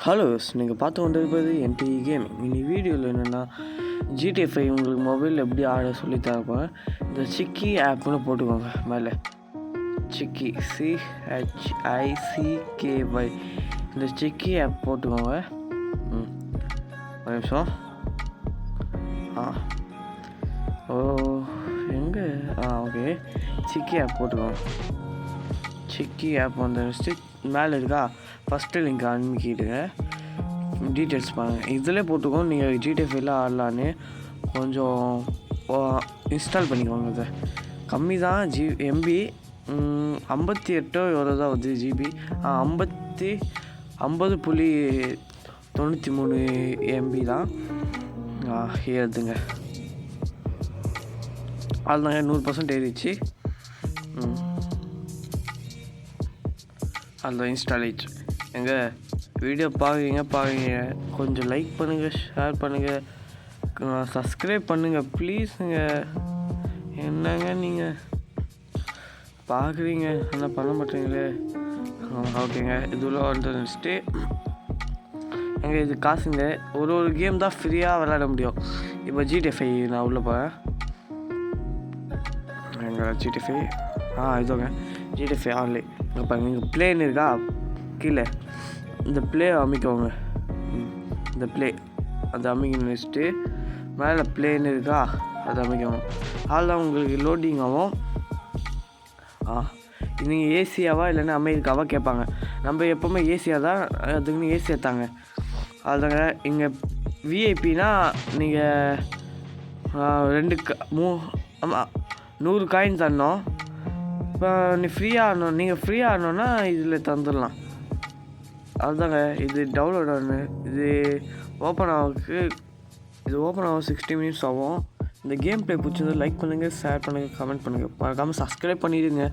Hello, நீங்கள் பார்த்து கொண்டிருப்பது என்டி கேமிங். இந்த வீடியோவில் என்னென்னா GTA 5 உங்களுக்கு மொபைலில் எப்படி ஆட சொல்லி தரப்போம். இந்த சிக்கி ஆப்னு போட்டுக்கோங்க. மேலே சிக்கி CHICKY இந்த சிக்கி ஆப் போட்டுக்கோங்க. ஒரு நிமிஷம். எங்கே ஓகே, சிக்கி ஆப் போட்டுக்கோங்க. சிக்கி ஆப் வந்துடுச்சு. மேலே இருக்கா, ஃபஸ்ட்டு லிங்க் அனுப்பிக்கிடுங்க. டீட்டெயில்ஸ் பாருங்கள், இதில் போட்டுக்கோங்க. நீங்கள் GTA 5 ஆடலான்னு கொஞ்சம் இன்ஸ்டால் பண்ணிக்கோங்க. இதை கம்மி தான் எம்பி 58 எவ்வளோ தான் வருது ஜிபி. 50.93 எம்பி தான் ஏறுதுங்க. அதுதாங்க 100% ஏறிச்சு. அதில் இன்ஸ்டால் ஆயிடுச்சு. எங்கள் வீடியோ பார்க்குறீங்க, கொஞ்சம் லைக் பண்ணுங்கள், ஷேர் பண்ணுங்கள், சப்ஸ்கிரைப் பண்ணுங்கள் ப்ளீஸுங்க. என்னங்க நீங்கள் பார்க்குறீங்க ஆனால் பண்ண மாட்டீங்களே. ஓகேங்க, இதுல வந்துட்டு எங்கள் இது காசுங்க. ஒரு கேம் தான் ஃப்ரீயாக விளையாட முடியும். இப்போ GTA 5 நான் உள்ளே போகிறேன். எங்கள் GTA 5 இதுங்க GTA 5 ஆன்லைன். இப்போ இங்கே பிளேன் இருக்கா, கீழே இந்த பிளே அமைக்கோங்க. இந்த பிளே அதை அமைக்கணும். வச்சுட்டு மேலே பிளேன் இருக்கா, அதை அமைக்கணும். அதில் உங்களுக்கு லோடிங் ஆகும். நீங்கள் ஏசியாவா இல்லைன்னா அமெரிக்காவா கேட்பாங்க. நம்ம எப்போவுமே ஏசியா தான், அதுக்குன்னு ஏசி ஏற்றாங்க. அதுதாங்க இங்கே விஐபினா நீங்கள் 100 காயின் தரணும். இப்போ நீங்கள் ஃப்ரீயாக ஆடணுன்னா இதில் தந்துடலாம். அதுதாங்க இது டவுன்லோட் ஆகணும். இது ஓப்பன் ஆக 60 மினிட்ஸ் ஆகும். இந்த கேம் ப்ளே பிடிச்சது லைக் பண்ணுங்கள், ஷேர் பண்ணுங்கள், கமெண்ட் பண்ணுங்கள், மறக்காமல் சப்ஸ்கிரைப் பண்ணிடுங்க.